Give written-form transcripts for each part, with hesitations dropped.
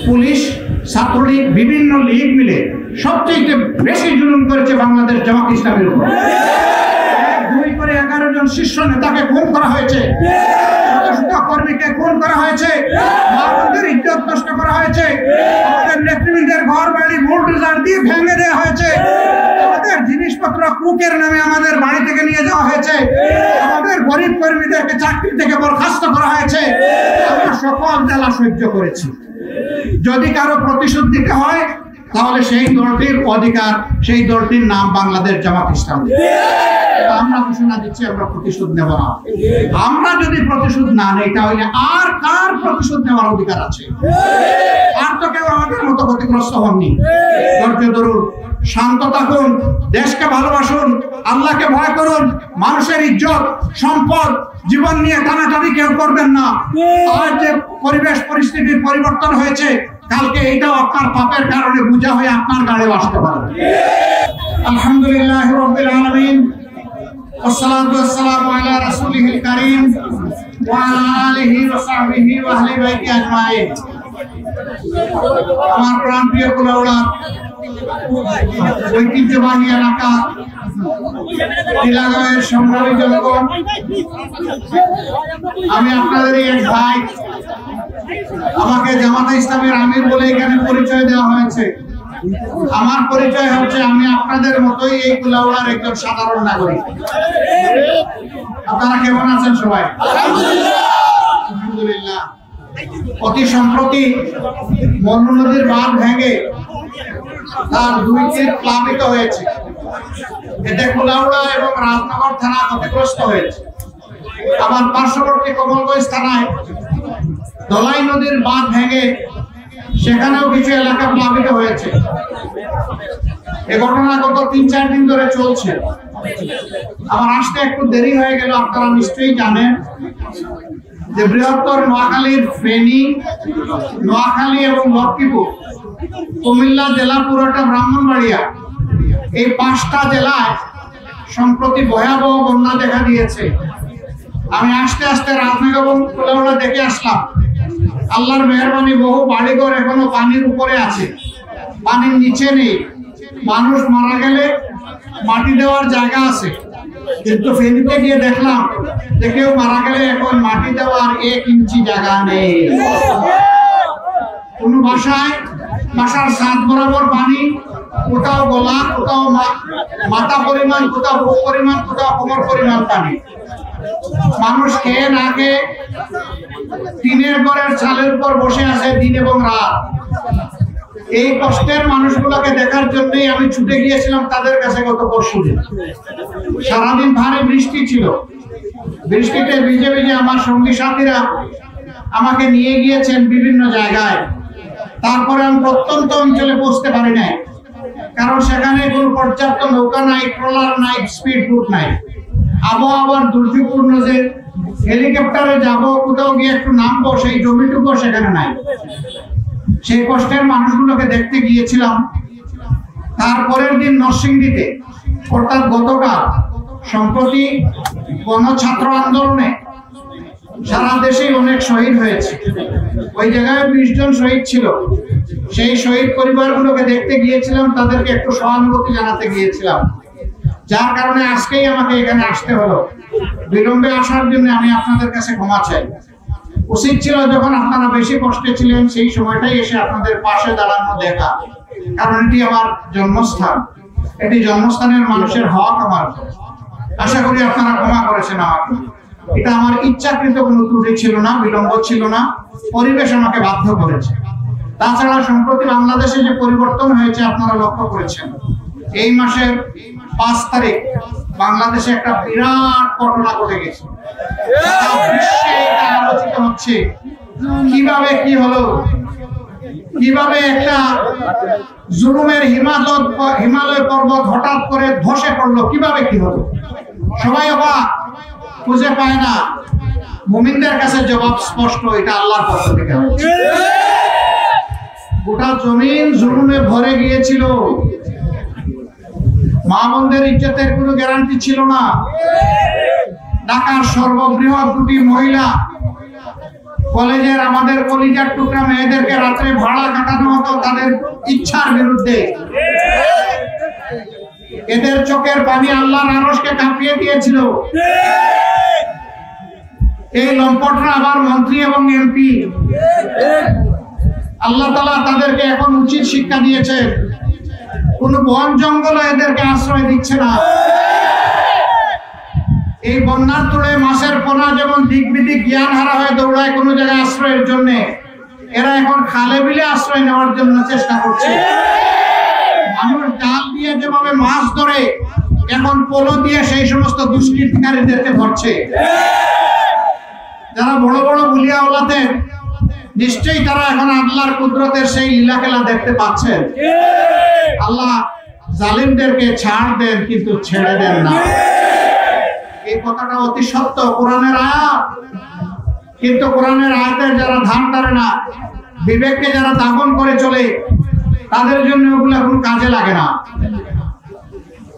Police, Chhatra League, বিভিন্ন লীগ মিলে সবচেয়ে বেশি জুলুম করেছে বাংলাদেশ জামাত ইসলামের উপর। 2 করে 11 জন শীর্ষ নেতাকে খুন করা হয়েছে, কর্মীকে খুন করা হয়েছে, আমাদের ইজ্জত নষ্ট করা হয়েছে, আমাদের নেতৃবৃন্দের ঘর বাড়ি বুলডোজার দিয়ে ভেঙে দেওয়া হয়েছে, আমাদের জিনিসপত্র কুকের নামে আমাদের বাড়ি থেকে নিয়ে যাওয়া হয়েছে, আমাদের গরিব কর্মীদেরকে চাকরি থেকে বরখাস্ত করা হয়েছে। আমরা সকল জ্বালা সহ্য করেছি। যদি কারো প্রতিশোধ দিতে হয় তাহলে সেই দলটির অধিকার, সেই দলটির নাম বাংলাদেশ জামাত ইসলামী। আমরা ঘোষণা দিচ্ছি আমরা প্রতিশোধ নেব না। আমরা যদি প্রতিশোধ না নেই তাহলে আর কার প্রতিশোধ নেওয়ার অধিকার আছে? আর তো কেউ আমাদের মতো ক্ষতিগ্রস্ত হননি। ধৈর্য ধরুন, শান্ত থাকুন, দেশকে ভালোবাসুন, আল্লাহকে ভয় করুন, মানুষের ইজ্জত, সম্পদ, জীবন নিয়ে টানাটানি কেউ করবেন না। আজ যে পরিবেশ পরিস্থিতির পরিবর্তন হয়েছে, কালকে এটাও আপনার পাপের কারণে বোঝা হয়ে আপনার গাড়ি আসতে পারে। আলহামদুলিল্লাহ রাব্বিল আলামিন, والصلاة والسلام على رسوله الكريم وعلى آله وصحبه وأهل بيته أجمعين। আমার প্রাণপ্রিয় কুলাউড়া ঐতিহ্যবাহী এলাকা টিলাগড়ের সংগ্রামী জনগণ, আমি আপনাদের এক ভাই। আমাকে জামাতে ইসলামের আমির বলে এখানে পরিচয় দেওয়া হয়েছে। আমার পরিচয় হচ্ছে আমি আপনাদের মতোই এই কুলাউড়ার একজন সাধারণ নাগরিক। আপনারা কেমন আছেন সবাই? আলহামদুলিল্লাহ। অতি সম্প্রতি মনু নদীর বাঁধ ভেঙে তার 2 তীর প্লাবিত হয়েছে। এতে কুলাউড়া এবং রাজনগর থানা ক্ষতিগ্রস্ত হয়েছে। আমার পার্শ্ববর্তী কমলগঞ্জ থানায় দলাই নদীর বাঁধ ভেঙে সেখানেও কিছু এলাকা প্লাবিত হয়েছে। এই ঘটনা গত 3-4 দিন ধরে চলছে। আমার আসতে একটু দেরি হয়ে গেল। আপনারা নিশ্চয়ই জানেন যে বৃহত্তর নোয়াখালীর ফেনী, নোয়াখালী এবং লক্ষ্মীপুর, কুমিল্লা জেলা পুরোটা, ব্রাহ্মণবাড়িয়া, এই 5টা জেলায় সম্প্রতি ভয়াবহ বন্যা দেখা দিয়েছে। আমি আস্তে আস্তে রাজনগর এবং কুলাউড়া দেখে আসলাম। আল্লাহর মেহেরবানি, বহু বাড়িঘর এখনো পানির উপরে আছে, পানির নিচে নেই। মানুষ মারা গেলে মাটি দেওয়ার জায়গা আছে, কিন্তু ফেনীতে গিয়ে দেখলাম যে কেউ মারা গেলে এখন মাটি দেওয়ার 1 ইঞ্চি জায়গা নেই। কোন বাসার ছাদ বরাবর পানি, কোথাও গলা, কোথাও মাথা পরিমাণ, কোথাও বুক পরিমাণ, কোথাও কোমর পরিমাণ পানি। মানুষ খেয়ে না খেয়ে টিনের ঘরের ছালের উপর বসে আছে দিন এবং রাত। এই কষ্টের মানুষগুলোকে দেখার জন্যই আমি ছুটে গিয়েছিলাম তাদের কাছে গত পরশুদিন। সারাদিন ভারী বৃষ্টি ছিল। বৃষ্টিতে ভিজে ভিজে আমার সঙ্গী সাথীরা আমাকে নিয়ে গিয়েছেন বিভিন্ন জায়গায়। তারপরে আমি প্রত্যন্ত অঞ্চলে পৌঁছতে পারি নাই, কারণ সেখানে কোনো পর্যাপ্ত নৌকা নাই, ট্রলার নাই, স্পিড বোট নাই। আবহাওয়ার দুর্যোগপূর্ণ যে হেলিকপ্টারে যাব, কোথাও গিয়ে একটু নামবো, সেই জমিটুকু সেখানে নাই। সেই কষ্টের মানুষগুলোকে দেখতে গিয়েছিলাম। তারপরের দিন নরসিংদীতে, অর্থাৎ গতকাল, সম্প্রতি গণছাত্র আন্দোলনে সারা দেশে অনেক শহীদ হয়েছে। ওই জায়গায় 20 জন শহীদ ছিল। সেই শহীদ পরিবারগুলোকে দেখতে গিয়েছিলাম, তাদেরকে একটু সহানুভূতি জানাতে গিয়েছিলাম। যার কারণে আজকেই আমাকে এখানে আসতে হলো। বিলম্বে আসার জন্য আমি আপনাদের কাছে ক্ষমা চাই। উচিত ছিল যখন আপনারা বেশি কষ্টে ছিলেন সেই সময়টাই এসে আপনাদের পাশে দাঁড়ানো দেখা, কারণ এটি আমার জন্মস্থান, এটি জন্মস্থানের মানুষের হক আমার। আশা করি আপনারা ক্ষমা করেছেন আমাকে। এটা আমার ইচ্ছাকৃত কোনো ত্রুটি ছিল না, বিলম্ব ছিল না, পরিবেশ আমাকে বাধ্য করেছে। তাছাড়া সম্প্রতি বাংলাদেশে যে পরিবর্তন হয়েছে আপনারা লক্ষ্য করেছেন। এই মাসের 5 তারিখ বাংলাদেশে একটা বিরাট ঘটনা ঘটে গেছে। বিশ্বে এটা আলোচিত হচ্ছে কিভাবে কি হলো, কিভাবে একটা জুলুমের হিমালয় পর্বত হঠাৎ করে ধসে পড়লো, কিভাবে কি হলো। সবাই অবাক, খুঁজে পায় না। মুমিনদের কাছে জবাব স্পষ্ট, এটা আল্লাহর পক্ষ থেকে। গোটা জমিন জুলুমে ভরে গিয়েছিল। মা বোনদের ইজ্জতের কোনো গ্যারান্টি ছিল না। ঢাকার সর্ববৃহৎ 2টি মহিলা কলেজের আমাদের কলিজার টুকরা মেয়েদেরকে রাত্রে ভাড়া কাটানো হতো তাদের ইচ্ছার বিরুদ্ধে। এদের চোখের পানি আল্লাহর আরশকে কাঁপিয়ে দিয়েছিল। এই লম্পটরা আবার মন্ত্রী এবং এমপি। আল্লাহ তাআলা তাদেরকে এখন উচিত শিক্ষা দিয়েছে। কোন বন জঙ্গল এদেরকে আশ্রয় দিচ্ছে না। এই বন্যার তোড়ে মাছের পোনা যেমন দিক বিদিক জ্ঞান হারা হয়ে দৌড়ায় কোন জায়গায় আশ্রয়ের জন্য, এরা এখন খালে বিলে আশ্রয় নেওয়ার জন্য চেষ্টা করছে। মানুষ জাল দিয়ে যেভাবে মাছ ধরে, এখন পোলো দিয়ে সেই সমস্ত দুষ্কৃতিকারীদেরকে ধরছে। যারা বড় বড় বুলিয়াওয়ালাদের, নিশ্চয়ই তারা এখন আল্লাহর কুদরতের সেই লীলা খেলা দেখতে পাচ্ছেন। আল্লাহ জালিমদেরকে ছাড় দেন কিন্তু ছেড়ে দেন না। এই কথাটা অতি সত্য, কোরআনের আয়াত। কিন্তু কোরআনের আয়াতের যারা ধান ধরে না, বিবেককে যারা দাফন করে চলে, তাদের জন্য ওগুলো এখন কাজে লাগে না।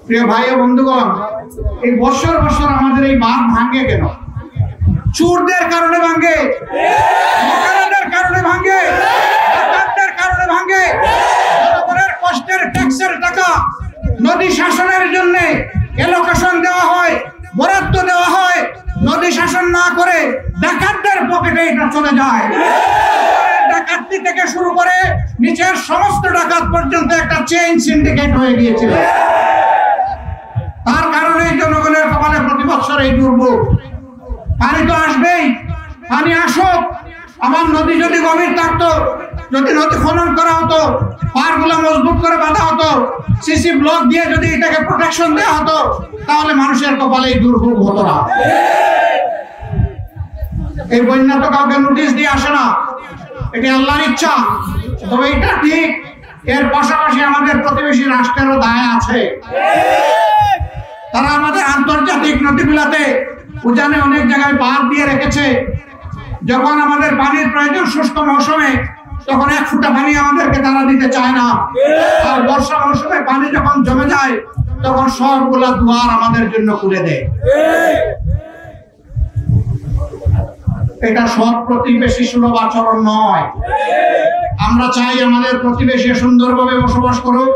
প্রিয় ভাই ও বন্ধুগণ, এই বছর বছর আমাদের এই বাঁধ ভাঙে কেন? চোরদের কারণে ভাঙে, ডাকাতদের কারণে ভাঙে, ডাকাতদের কারণে ভাঙে। জনগণের কষ্টের ট্যাক্সের টাকা নদী শাসনের জন্য এলোকেশন দেওয়া হয়, বরাদ্দ দেওয়া হয়। নদী শাসন না করে ডাকাতদের পকেটে এটা চলে যায়। ডাকাতি থেকে শুরু করে নিচের সমস্ত ডাকাত পর্যন্ত একটা চেইন সিন্ডিকেট হয়ে গিয়েছিল। তার কারণে জনগণের কপালে প্রতি বছর এই দুর্ভোগ। পানি তো আসবেই, পানি আসুক। আমার নদী যদি গভীর থাকতো, যদি নদী খনন করা হতো, পাড়গুলো মজবুত করে বাঁধা হতো, সিসি ব্লক দিয়ে যদি এটাকে প্রোটেকশন দেওয়া হতো, তাহলে মানুষের কপালে এই দুর্ভোগ হতো না। এই বন্যা তো কাউকে নোটিশ দিয়ে আসে না, এটি আল্লাহর ইচ্ছা। তবে এটা ঠিক, এর পাশাপাশি আমাদের প্রতিবেশী রাষ্ট্রেরও দায় আছে। তারা আমাদের আন্তর্জাতিক নদীগুলোতে উজানে অনেক জায়গায় বাঁধ দিয়ে রেখেছে। যখন আমাদের পানির প্রয়োজন শুষ্ক মৌসুমে, তখন এক ফুটা পানি আমাদেরকে তারা দিতে চায় না। আর বর্ষা মৌসুমে পানি যখন জমে যায়, তখন সবগুলা দুয়ার আমাদের জন্য খুলে দেয়। এটা সৎ প্রতিবেশী সুলভ আচরণ নয়। আমরা চাই আমাদের প্রতিবেশী সুন্দরভাবে বসবাস করুক,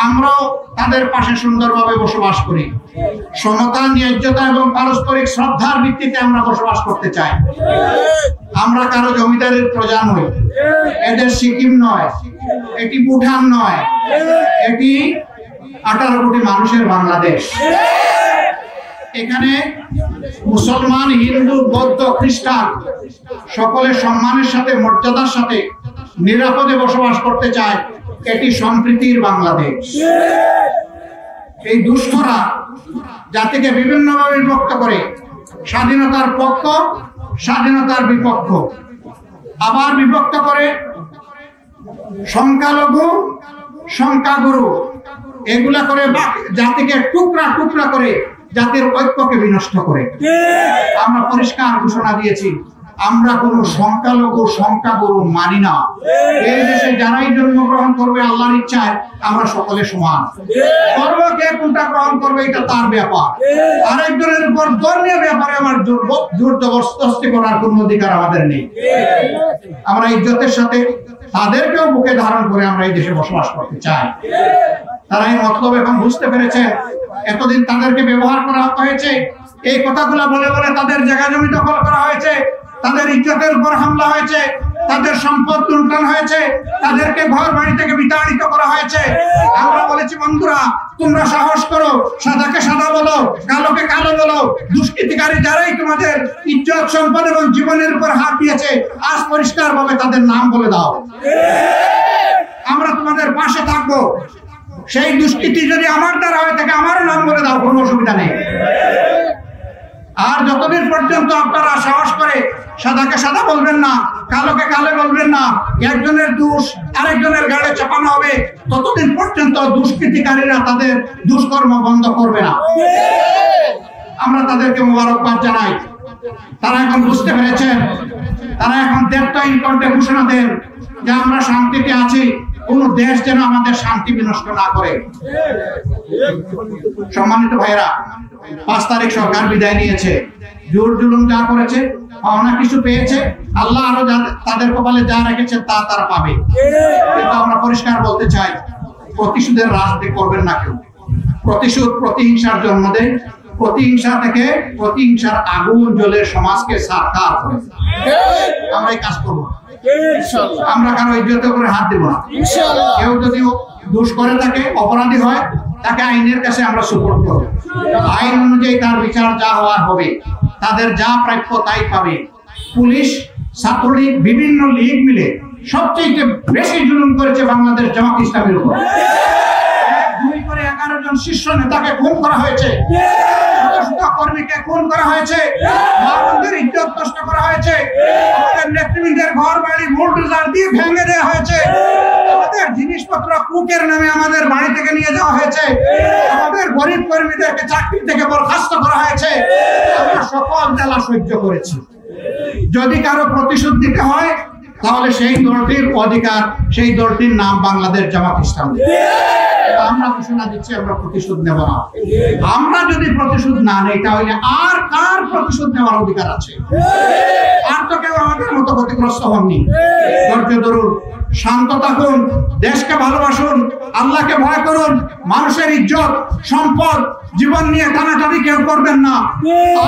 আমরাও তাদের পাশে সুন্দরভাবে বসবাস করি। সমতা, ন্যায্যতা এবং পারস্পরিক শ্রদ্ধার ভিত্তিতে আমরা বসবাস করতে চাই। আমরা কারো জমিদারের প্রজা নই। এদের সিকিম নয়, এটি ভুটান নয়, এটি 18 কোটি মানুষের বাংলাদেশ। এখানে মুসলমান, হিন্দু, বৌদ্ধ, খ্রিস্টান সকলে সম্মানের সাথে, মর্যাদার সাথে নিরাপদে বসবাস করতে চায়। এটি সম্প্রীতির বাংলাদেশ। এই দুষ্টরা জাতিকে বিভিন্নভাবে বিভক্ত করে, স্বাধীনতার পক্ষ, স্বাধীনতার বিপক্ষ, আবার বিভক্ত করে সংখ্যালঘু, সংখ্যাগুরু, এগুলা করে জাতিকে টুকরা টুকরা করে জাতির ঐক্যকে বিনষ্ট করে। আমরা পরিষ্কার ঘোষণা দিয়েছি, আমরা কোনো সংখ্যালঘু, সংখ্যাগুরু মানি না। এই দেশে যারাই জন্মগ্রহণ করবে আল্লাহর ইচ্ছায়, আমরা সকলে সমান। ধর্মকে কোনটা গ্রহণ করবে এটা তার ব্যাপার। আরেকজনের উপর ধর্মীয় ব্যাপারে আমার জোর জবরদস্তি করার কোনো অধিকার আমাদের নেই। আমরা ইজ্জতের সাথে তাদেরকেও বুকে ধারণ করে আমরা এই দেশে বসবাস করতে চাই। তারা এই মতলব এখন বুঝতে পেরেছে। এতদিন তাদেরকে ব্যবহার করা হয়েছে, এই কথাগুলো বলে বলে তাদের জায়গা জমি দখল করা হয়েছে, তাদের ইজ্জতের উপর হামলা হয়েছে, তাদের সম্পদ লুণ্ঠন হয়েছে, তাদেরকে ঘর বাড়ি থেকে বিতাড়িত করা হয়েছে। আমরা বলেছি, বন্ধুরা তোমরা সাহস করো, সাদাকে সাদা বলো, কালোকে কালো বলো। দুষ্কৃতিকারী যারাই তোমাদের ইজ্জত, সম্পদ এবং জীবনের উপর হাত দিয়েছে, আজ পরিষ্কার ভাবে তাদের নাম বলে দাও। আমরা তোমাদের পাশে থাকবো। সেই দুষ্কৃতি যদি আমার দ্বারা হয়ে থাকে, আমারও নাম বলে দাও, কোনো অসুবিধা নেই। আর যতদিন পর্যন্ত আপনারা সাহস করে সাদাকে সাদা বলবেন না, কালোকে কালো বলবেন না, একজনের দোষ আরেকজনের গাড়ে চাপানো হবে, ততদিন পর্যন্ত দুষ্কৃতিকারীরা তাদের দুষ্কর্ম বন্ধ করবে না। আমরা তাদেরকে মোবারকবাদ জানাই। তারা এখন বুঝতে পেরেছেন, তারা এখন দেবতাহীন কণ্ঠে ঘোষণা দেন যে আমরা শান্তিতে আছি, কোন দেশ যেন আমাদের শান্তি বিনষ্ট না করে। সম্মানিত ভাইরা, 5 তারিখ সরকার বিদায় নিয়েছে। জোর জুলুম যা করেছে পাওনা কিছু পেয়েছে, আল্লাহ আরো তাদের কপালে যা রেখেছে তা তারা পাবে। কিন্তু আমরা পরিষ্কার বলতে চাই, প্রতিশোধের রাজনীতি করবেন না কেউ। প্রতিশোধ প্রতিহিংসার জন্ম দেয়, প্রতিহিংসা থেকে প্রতিহিংসার আগুন জ্বলে সমাজকে সারকার করে। আমরা এই কাজ করবো, আমরা কারো ইজ্জতের উপরে হাত দেব না। কেউ যদি দোষ করে থাকে, অপরাধী হয়, তাকে আইনের কাছে আমরা সুপোর্ট করব। আইন অনুযায়ী তার বিচার যা হওয়ার হবে, তাদের যা প্রাপ্য তাই পাবে। পুলিশ, ছাত্রলীগ, বিভিন্ন লীগ মিলে সবচেয়ে বেশি জুলুম করেছে বাংলাদেশ জামাত ইসলামের উপর। 2 করে 11 জন শীর্ষ নেতাকে খুন করা হয়েছে, কর্মীকে খুন করা হয়েছে, আমাদের ইজ্জত নষ্ট করা হয়েছে, আমাদের নেতৃবৃন্দের ঘর বাড়ি বুলডোজার দিয়ে ভেঙে দেওয়া হয়েছে, আমাদের জিনিসপত্র কুকের নামে আমাদের বাড়ি থেকে নিয়ে যাওয়া হয়েছে, আমাদের গরিব কর্মীদেরকে চাকরি থেকে বরখাস্ত করা হয়েছে। আমরা সকল জ্বালা সহ্য করেছি। যদি কারো প্রতিশোধ দিতে হয়, তাহলে সেই দলটির অধিকার, সেই দলটির নাম বাংলাদেশ জামাত ইসলামী। আমরা ঘোষণা দিচ্ছি, আমরা প্রতিশোধ নেব না। আমরা যদি প্রতিশোধ না নেই, তাহলে আর কার প্রতিশোধ নেওয়ার অধিকার আছে? আর তো কেউ আমাদের মতো ক্ষতিগ্রস্ত হননি। ধৈর্য ধরুন, শান্ত থাকুন, দেশকে ভালোবাসুন, আল্লাহকে ভয় করুন, মানুষের ইজ্জত, সম্পদ, জীবন নিয়ে টানাটানি কেউ করবেন না।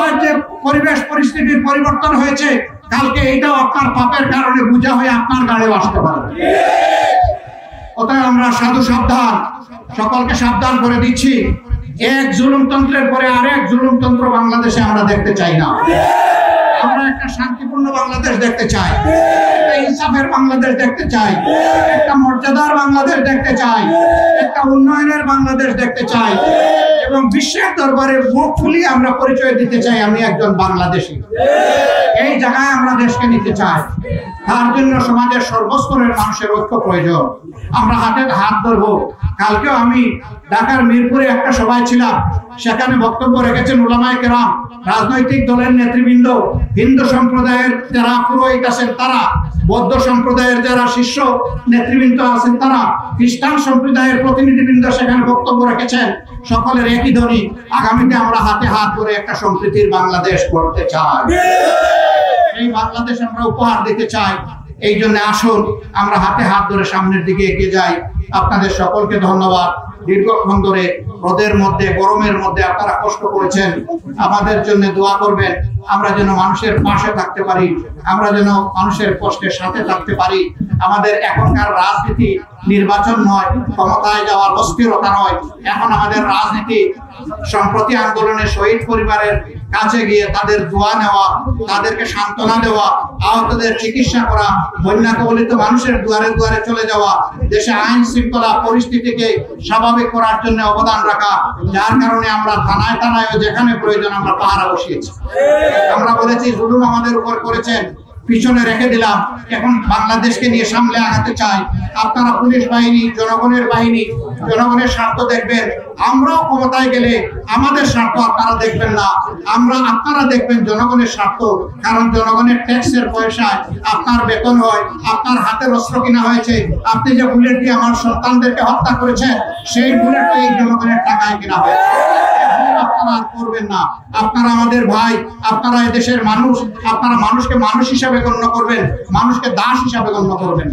আজ যে পরিবেশ পরিস্থিতির পরিবর্তন হয়েছে, কালকে এইটাও আপনার পাপের কারণে বোঝা হয়ে আপনার গাড়িও আসতে পারে। অতএব আমরা সাধু সাবধান, সকলকে সাবধান করে দিচ্ছি। এক জুলুমতন্ত্রের পরে আরেক জুলুমতন্ত্র বাংলাদেশে আমরা দেখতে চাই না। আমরা একটা শান্তিপূর্ণ বাংলাদেশ দেখতে চাই, একটা ইনসাফের বাংলাদেশ দেখতে চাই, একটা মর্যাদার বাংলাদেশ দেখতে চাই, একটা উন্নয়নের বাংলাদেশ দেখতে চাই, এবং বিশ্বের দরবারে মুখ ফুলিয়ে আমরা পরিচয় দিতে চাই আমি একজন বাংলাদেশী। এই জায়গায় আমরা দেশকে নিতে চাই। তার জন্য সমাজের সর্বস্তরের মানুষের ঐক্য প্রয়োজন। আমরা হাতে হাত ধরবো। কালকেও আমি ঢাকার মিরপুরে একটা সভায় ছিলাম, সেখানে বক্তব্য রেখেছেন উলামায়ে কেরাম, রাজনৈতিক দলের নেতৃবৃন্দ, হিন্দু সম্প্রদায়ের যারা পুরোহিত আছেন তারা, বৌদ্ধ সম্প্রদায়ের যারা শীর্ষ নেতৃবৃন্দ আছেন তারা, খ্রিস্টান সম্প্রদায়ের প্রতিনিধিবৃন্দ সেখানে বক্তব্য রেখেছেন। সকলের একই ধ্বনি, আগামীতে আমরা হাতে হাত ধরে একটা সম্প্রীতির বাংলাদেশ গড়তে চাই। এই বাংলাদেশ আমরা উপহার দিতে চাই। এই জন্য আসুন আমরা হাতে হাত ধরে সামনের দিকে এগিয়ে যাই। আপনাদের সকলকে ধন্যবাদ। দীর্ঘক্ষণ ধরে রোদের মধ্যে, গরমের মধ্যে আপনারা কষ্ট করেছেন। আমাদের জন্য দোয়া করবেন, আমরা যেন মানুষের পাশে থাকতে পারি, আমরা যেন মানুষের কষ্টের সাথে থাকতে পারি। আমাদের এখনকার রাজনীতি নির্বাচন নয়, ক্ষমতায় যাওয়ার অস্থিরতা নয়। এখন আমাদের রাজনীতি সম্প্রতি আন্দোলনে শহীদ পরিবারের কাছে গিয়ে তাদের দোয়া নেওয়া, তাদেরকে সান্ত্বনা দেওয়া, আহতদের চিকিৎসা করা, বন্যা কবলিত মানুষের দুয়ারে দুয়ারে চলে যাওয়া, দেশে আইন শৃঙ্খলা পরিস্থিতিকে স্বাভাবিক করার জন্য অবদান রাখা। যার কারণে আমরা থানায় থানায় যেখানে প্রয়োজন আমরা পাহারা বসিয়েছি। আমরা বলেছি জুলুম আমাদের উপর করেছেন, পিছনে রেখে দিলাম, এখন বাংলাদেশকে নিয়ে সামনে আগাতে চাই। আপনারা পুলিশ বাহিনী, জনগণের বাহিনী, জনগণের স্বার্থ দেখবেন। আমরাও ক্ষমতায় গেলে আমাদের স্বার্থ আপনারা দেখবেন না, আপনারা দেখবেন জনগণের স্বার্থ। কারণ জনগণের ট্যাক্সের পয়সায় আপনার বেতন হয়, আপনার হাতের অস্ত্র কিনা হয়েছে। আপনি যে বুলেট দিয়ে আমার সন্তানদেরকে হত্যা করেছেন, সেই বুলেট এই জনগণের টাকায় কিনা হয়েছে। আপনারা করবেন না। আপনারা আমাদের ভাই, আপনারা এই দেশের মানুষ, আপনারা মানুষকে মানুষ হিসাবে গণ্য করবেন, মানুষকে দাস হিসাবে গণ্য করবেন।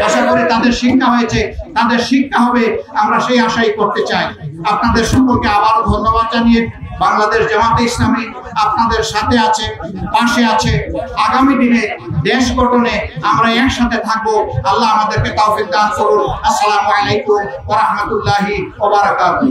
আশা করি তাদের শিক্ষা হয়েছে, তাদের শিক্ষা হবে, আমরা সেই আশাই করতে চাই। আপনাদের সকলকে আবারও ধন্যবাদ জানিয়ে বাংলাদেশ জামাতে ইসলামী আপনাদের সাথে আছে, পাশে আছে। আগামী দিনে দেশ গঠনে আমরা একসাথে থাকবো। আল্লাহ আমাদেরকে তৌফিক দান করুন। আসসালামু আলাইকুম ওয়া রাহমাতুল্লাহি ওয়া বারাকাতুহু।